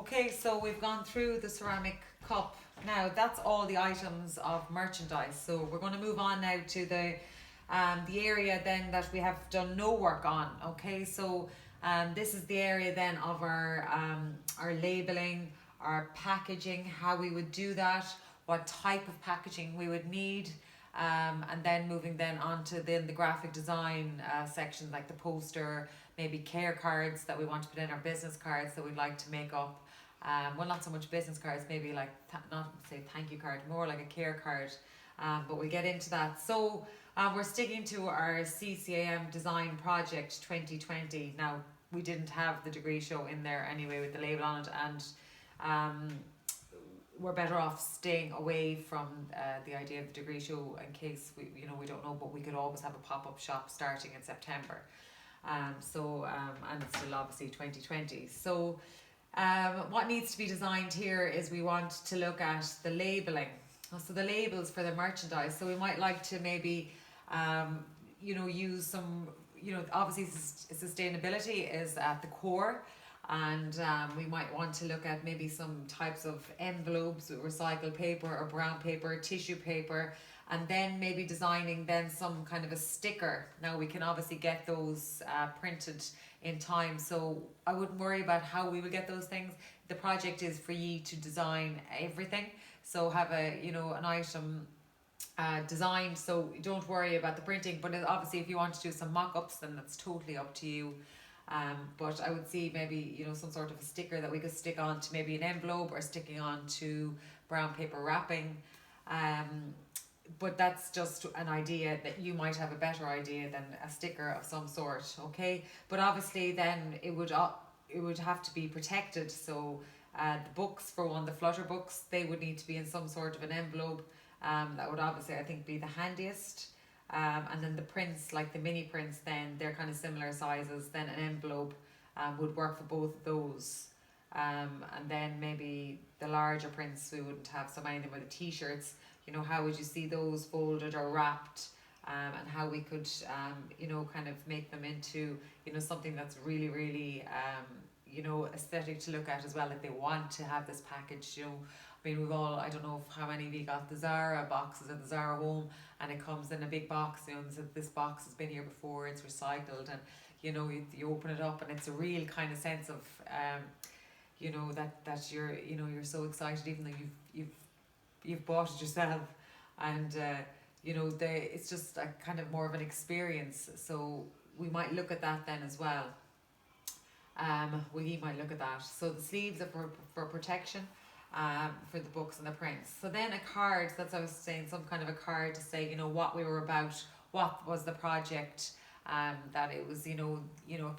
Okay, so we've gone through the ceramic cup. Now that's all the items of merchandise. So we're going to move on now to the area then that we have done no work on. Okay, so this is the area then of our labeling, our packaging, how we would do that, what type of packaging we would need. And then moving then on to then the graphic design section, like the poster, maybe care cards that we want to put in, our business cards that we'd like to make up. Well, not so much business cards, maybe like not say thank you card, more like a care card. But we'll get into that. So we're sticking to our CCAM Design Project 2020. Now, we didn't have the degree show in there anyway with the label on it, and we're better off staying away from the idea of the degree show in case we don't know, but we could always have a pop-up shop starting in September. And it's still obviously 2020. So what needs to be designed here is we want to look at the labeling. So the labels for the merchandise. So we might like to maybe, use some, obviously sustainability is at the core. And we might want to look at maybe some types of envelopes with recycled paper or brown paper, tissue paper, and then maybe designing then some kind of a sticker. Now we can obviously get those printed in time, so I wouldn't worry about how we would get those things. The project is for you to design everything, so have an item designed, so don't worry about the printing. But obviously if you want to do some mock-ups, then that's totally up to you. But I would see maybe some sort of a sticker that we could stick on to maybe an envelope or sticking on to brown paper wrapping. But that's just an idea that you might have a better idea than a sticker of some sort, okay? But obviously then it would have to be protected. So the books, for one, the Flutter books, they would need to be in some sort of an envelope. That would obviously, I think, be the handiest. And then the prints, like the mini prints, then they're kind of similar sizes. Then an envelope would work for both of those. And then maybe the larger prints we wouldn't have so many of them, or the t-shirts. How would you see those folded or wrapped, and how we could kind of make them into something that's really really aesthetic to look at as well. Like they want to have this package. I mean, I don't know how many of you got the Zara boxes at the Zara home, and it comes in a big box. This box has been here before, it's recycled, and you open it up and it's a real kind of sense of that you're so excited, even though you've bought it yourself. And it's just a kind of more of an experience. So we might look at that then as well. We might look at that. So the sleeves are for protection, for the books and the prints. So then a card, that's what I was saying, some kind of a card to say what we were about, what was the project, that it was a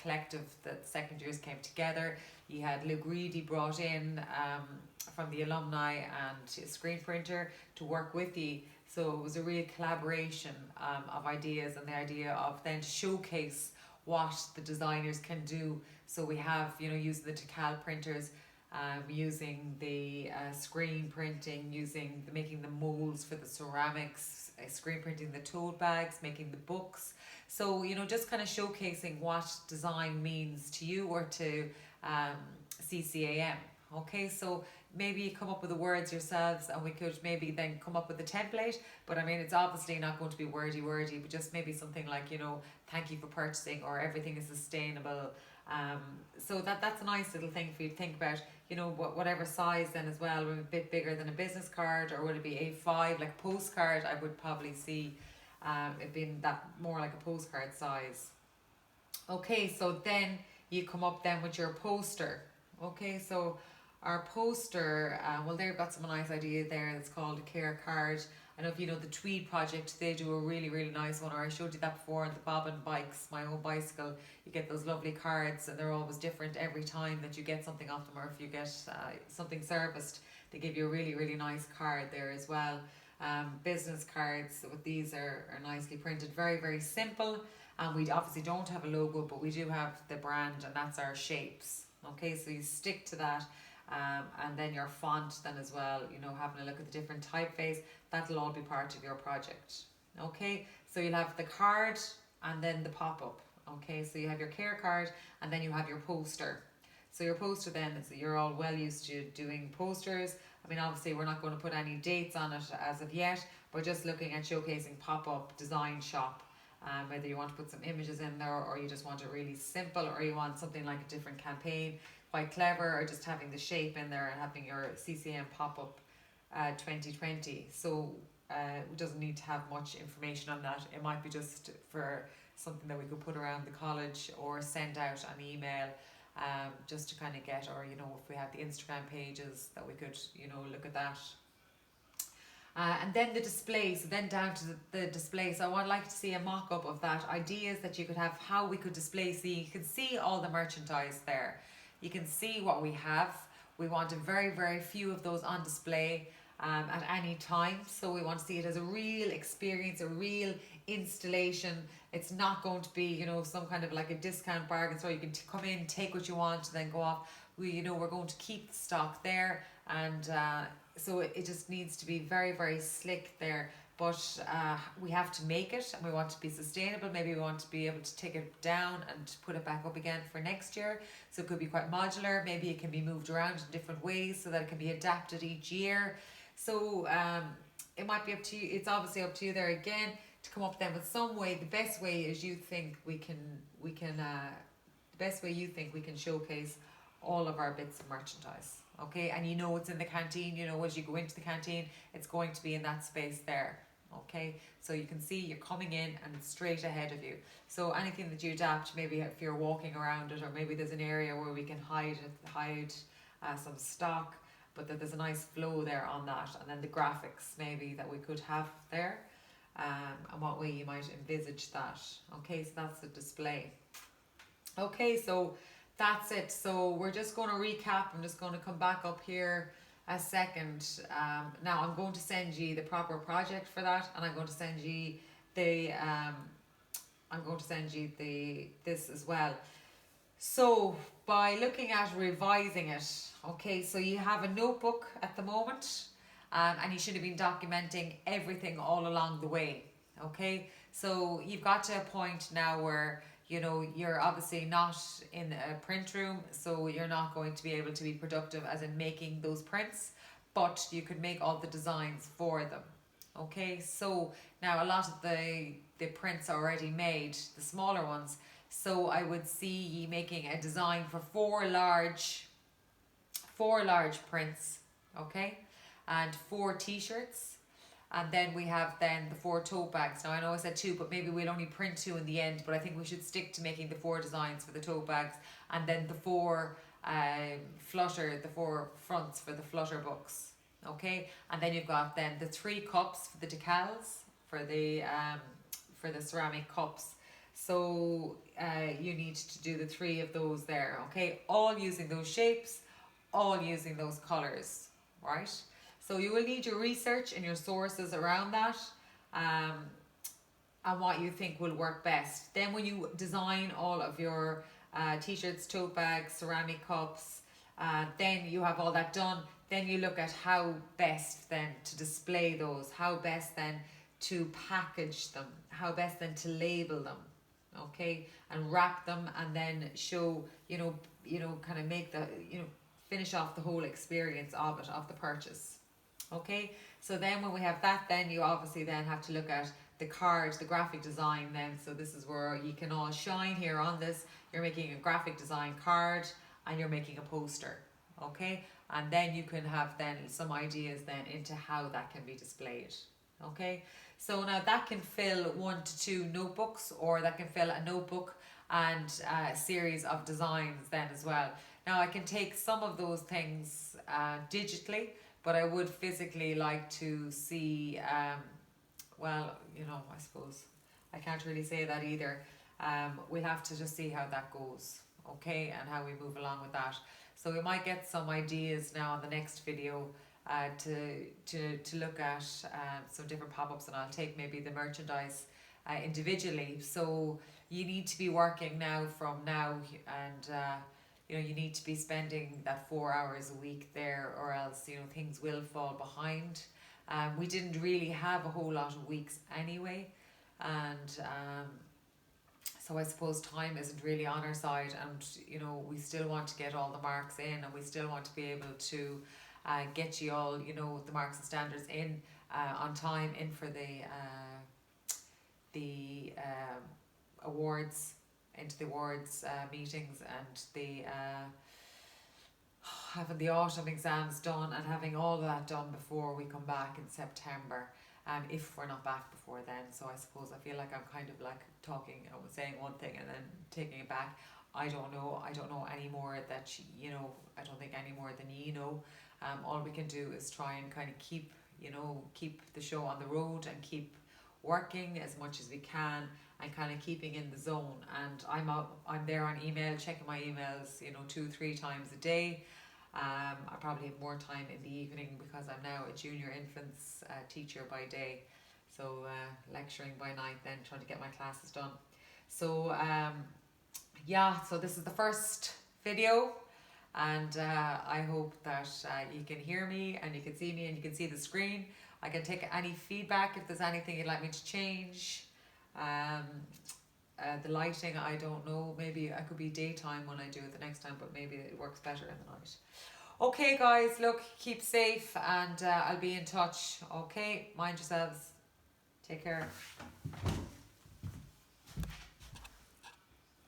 collective, that second years came together. You had Lou Greedy brought in from the alumni and a screen printer to work with you. So it was a real collaboration of ideas, and the idea of then to showcase what the designers can do. So we have using the Tikal printers, using the screen printing, making the molds for the ceramics, screen printing the tote bags, making the books. So just kind of showcasing what design means to you or to CCAM. Okay, so maybe you come up with the words yourselves, and we could maybe then come up with a template. But I mean, it's obviously not going to be wordy, but just maybe something like thank you for purchasing, or everything is sustainable. So that's a nice little thing for you to think about. Whatever size then as well, a bit bigger than a business card, or would it be A5 like postcard? I would probably see it being that more like a postcard size. Okay, so then you come up then with your poster. Okay, so our poster, well, they've got some nice idea there. It's called a care card. I know if you know the Tweed project, they do a really really nice one, or I showed you that before on the Bobbin bikes, my own bicycle. You get those lovely cards, and they're always different every time that you get something off them, or if you get something serviced, they give you a really really nice card there as well. Business cards with these are nicely printed, very very simple. And we obviously don't have a logo, but we do have the brand, and that's our shapes. Okay, so you stick to that. And then your font then as well, having a look at the different typeface, that'll all be part of your project. Okay, so you'll have the card and then the pop-up. Okay, so you have your care card and then you have your poster. So your poster then is, you're all well used to doing posters. I mean, obviously we're not going to put any dates on it as of yet, but just looking at showcasing pop-up design shop. Whether you want to put some images in there, or you just want it really simple, or you want something like a different campaign, quite clever, or just having the shape in there and having your CCM pop-up 2020. So it doesn't need to have much information on that. It might be just for something that we could put around the college or send out an email, just to kind of get, or you know, if we have the Instagram pages that we could, you know, look at that. And then the display, so then down to the display. So I would like to see a mock-up of that, ideas that you could have, how we could display. So you can see all the merchandise there. You can see what we have. We want a very, very few of those on display at any time. So we want to see it as a real experience, a real installation. It's not going to be, you know, some kind of like a discount bargain store. You can come in, take what you want, and then go off. You know, we're going to keep the stock there, and so it just needs to be very, very slick there. But we have to make it, and we want to be sustainable. Maybe we want to be able to take it down and put it back up again for next year. So it could be quite modular. Maybe it can be moved around in different ways so that it can be adapted each year. So it might be up to you. It's obviously up to you there again to come up then with some way. The best way is you think we can the best way you think we can showcase all of our bits of merchandise. Okay, and you know it's in the canteen. You know, as you go into the canteen, it's going to be in that space there. Okay, so you can see you're coming in and it's straight ahead of you. So anything that you adapt, maybe if you're walking around it, or maybe there's an area where we can hide some stock, but that there's a nice flow there on that. And then the graphics maybe that we could have there, and what way you might envisage that. Okay, so that's the display. Okay, so that's it. So we're just going to recap. I'm just going to come back up here a second. Now I'm going to send you the proper project for that, and I'm going to send you the this as well. So by looking at revising it, okay, so you have a notebook at the moment, and you should have been documenting everything all along the way. Okay, so you've got to a point now where, you know, you're obviously not in a print room, so you're not going to be able to be productive as in making those prints, but you could make all the designs for them. Okay, so now a lot of the prints are already made, the smaller ones, so I would see you making a design for four large prints, okay, and 4 t-shirts. And then we have then the 4 tote bags. Now I know I said 2, but maybe we'll only print 2 in the end, but I think we should stick to making the 4 designs for the tote bags, and then the 4 the 4 fronts for the flutter books. Okay, and then you've got then the 3 cups for the decals, for the ceramic cups. So you need to do the 3 of those there. Okay, all using those shapes, all using those colours, right? So you will need your research and your sources around that, and what you think will work best. Then when you design all of your t-shirts, tote bags, ceramic cups, then you have all that done. Then you look at how best then to display those, how best then to package them, how best then to label them, okay, and wrap them, and then show, you know, kind of make the, you know, finish off the whole experience of it, of the purchase. Okay, so then when we have that, then you obviously then have to look at the cards, the graphic design then. So this is where you can all shine here on this. You're making a graphic design card, and you're making a poster. Okay, and then you can have then some ideas then into how that can be displayed. Okay, so now that can fill 1 to 2 notebooks, or that can fill a notebook and a series of designs then as well. Now I can take some of those things digitally, but I would physically like to see, well, you know, I suppose I can't really say that either. We'll have to just see how that goes, okay, and how we move along with that. So we might get some ideas now on the next video to look at some different pop-ups, and I'll take maybe the merchandise individually. So you need to be working now from now, and you know, you need to be spending that 4 hours a week there, or else, you know, things will fall behind. We didn't really have a whole lot of weeks anyway, and So I suppose time isn't really on our side, and you know we still want to get all the marks in, and we still want to be able to get you all, you know, the marks and standards in on time, in for the awards, into the awards meetings, and the having the autumn exams done, and having all of that done before we come back in September. If we're not back before then. So I suppose I feel like I'm kind of like talking, saying one thing and then taking it back. I don't know any more that you know. I don't think any more than you know. All we can do is try and kind of keep, you know, keep the show on the road and keep working as much as we can, and kind of keeping in the zone. And I'm there on email, checking my emails, you know, 2-3 times a day. I probably have more time in the evening because I'm now a junior infants teacher by day, so lecturing by night, then trying to get my classes done. So yeah, so this is the first video, and I hope that you can hear me and you can see me and you can see the screen. I can take any feedback if there's anything you'd like me to change. The lighting, I don't know, maybe I could be daytime when I do it the next time, but maybe it works better in the night. Okay guys, look, keep safe, and I'll be in touch. Okay, mind yourselves, take care.